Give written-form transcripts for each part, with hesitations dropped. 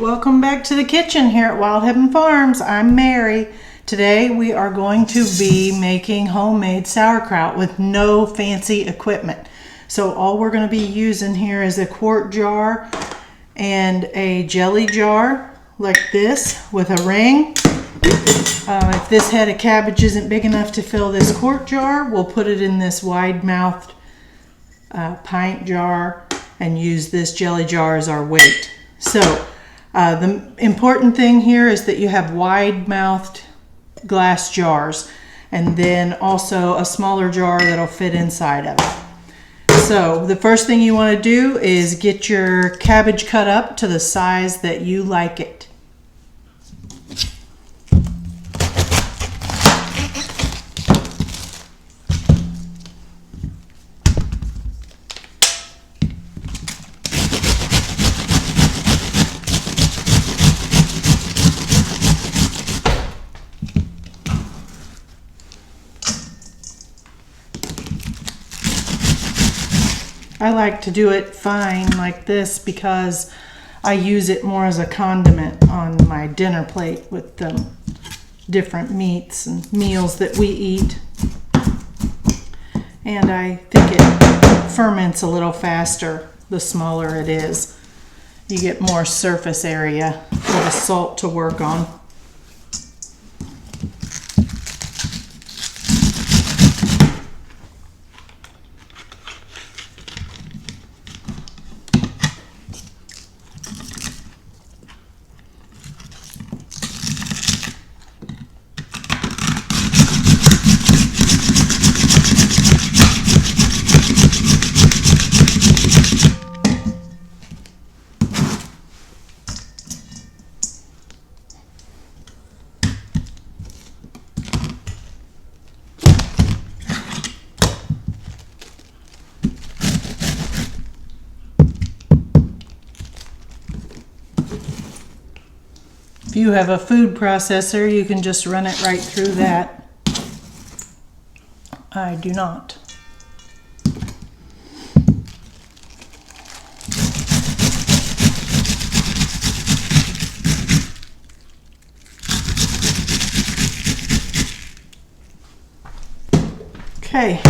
Welcome back to the kitchen here at Wild Heaven Farms. I'm Mary. Today we are going to be making homemade sauerkraut with no fancy equipment. So all we're going to be using here is a quart jar and a jelly jar like this with a ring. If this head of cabbage isn't big enough to fill this quart jar, we'll put it in this wide-mouthed pint jar and use this jelly jar as our weight. So the important thing here is that you have wide-mouthed glass jars and then also a smaller jar that'll fit inside of it. So the first thing you want to do is get your cabbage cut up to the size that you like it. I like to do it fine like this because I use it more as a condiment on my dinner plate with the different meats and meals that we eat. And I think it ferments a little faster the smaller it is. You get more surface area for the salt to work on. If you have a food processor, you can just run it right through that. I do not. Okay,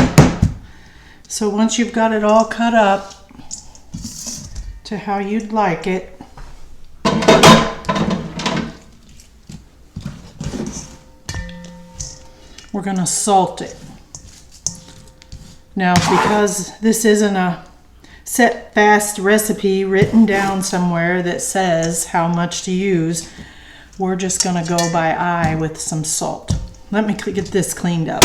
so once you've got it all cut up to how you'd like it, we're going to salt it. Now, because this isn't a set fast recipe written down somewhere that says how much to use, we're just going to go by eye with some salt. Let me get this cleaned up.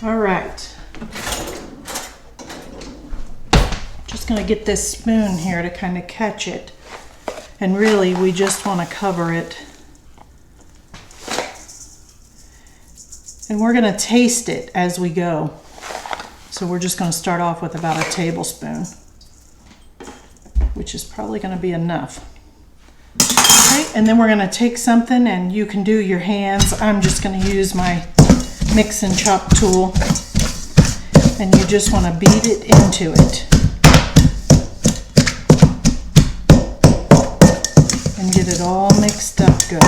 All right, just going to get this spoon here to kind of catch it, and really we just want to cover it, and we're going to taste it as we go. So we're just going to start off with about a tablespoon, which is probably going to be enough. Okay, and then we're going to take something, and you can do your hands. I'm just going to use my mix and chop tool, and you just want to beat it into it and get it all mixed up good.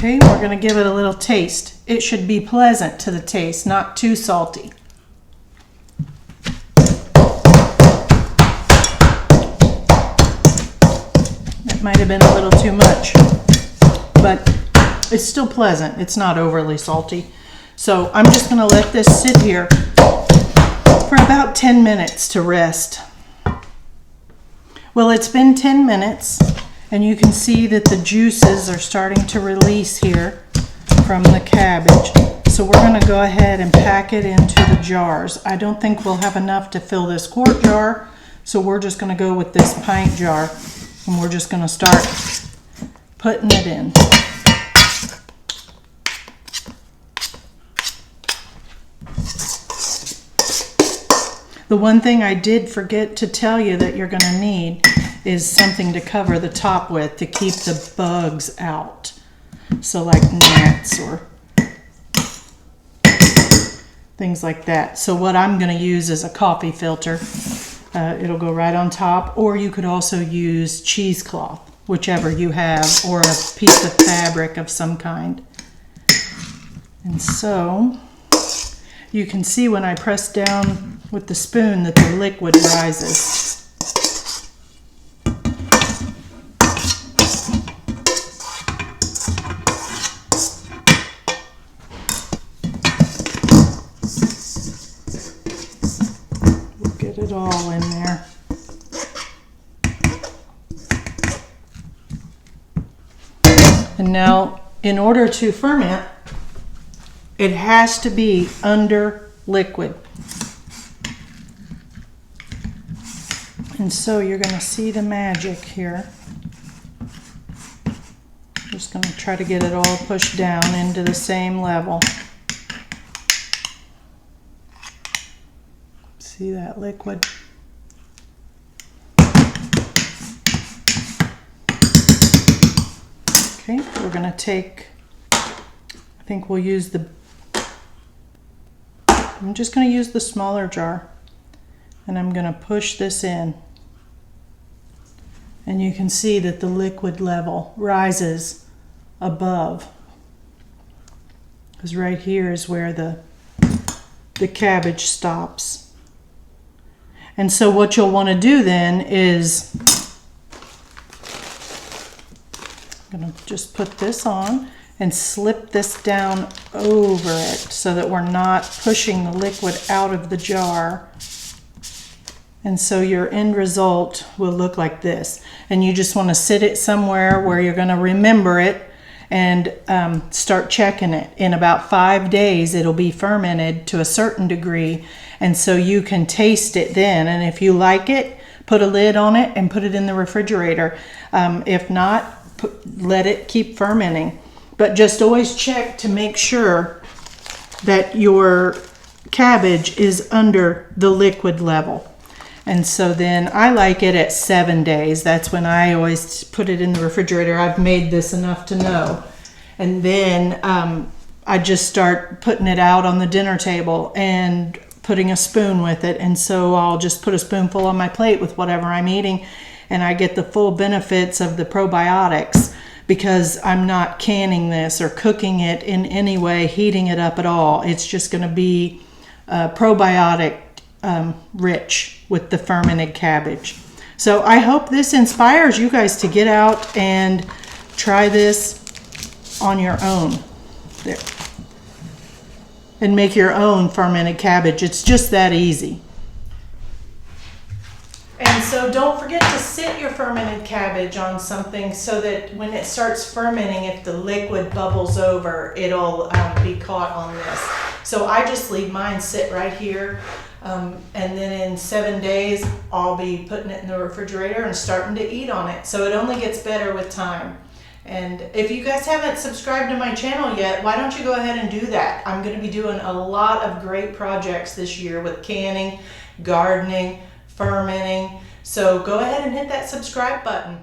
Okay, we're going to give it a little taste. It should be pleasant to the taste, not too salty. That might have been a little too much, but it's still pleasant. It's not overly salty. So I'm just going to let this sit here for about 10 minutes to rest. Well, it's been 10 minutes And you can see that the juices are starting to release here from the cabbage. So we're going to go ahead and pack it into the jars. I don't think we'll have enough to fill this quart jar, so we're just going to go with this pint jar, and we're just going to start putting it in. The one thing I did forget to tell you that you're going to need is something to cover the top with to keep the bugs out. So like gnats or things like that. So what I'm going to use is a coffee filter. It'll go right on top, or you could also use cheesecloth, whichever you have, or a piece of fabric of some kind. And so you can see when I press down with the spoon that the liquid rises. Get it all in there. And now, in order to ferment, it has to be under liquid. And so you're going to see the magic here. Just going to try to get it all pushed down into the same level. See that liquid? Okay, we're going to take, I think we'll use I'm just going to use the smaller jar, and I'm going to push this in. And you can see that the liquid level rises above, because right here is where the cabbage stops. And so what you'll want to do then is, I'm going to just put this on and slip this down over it so that we're not pushing the liquid out of the jar. And so your end result will look like this. And you just want to sit it somewhere where you're going to remember it and start checking it. In about 5 days, it'll be fermented to a certain degree. And so you can taste it then. And if you like it, put a lid on it and put it in the refrigerator. If not, let it keep fermenting. But just always check to make sure that your cabbage is under the liquid level. And so then I like it at 7 days. That's when I always put it in the refrigerator. I've made this enough to know. And then I just start putting it out on the dinner table and putting a spoon with it. And so I'll just put a spoonful on my plate with whatever I'm eating, and I get the full benefits of the probiotics, because I'm not canning this or cooking it in any way, heating it up at all. It's just going to be probiotic rich with the fermented cabbage. So I hope this inspires you guys to get out and try this on your own there and make your own fermented cabbage. It's just that easy. And so don't forget to sit your fermented cabbage on something so that when it starts fermenting, if the liquid bubbles over, it'll be caught on this. So I just leave mine sit right here. And then in 7 days, I'll be putting it in the refrigerator and starting to eat on it. So it only gets better with time. And if you guys haven't subscribed to my channel yet, why don't you go ahead and do that? I'm going to be doing a lot of great projects this year with canning, gardening, fermenting. So go ahead and hit that subscribe button.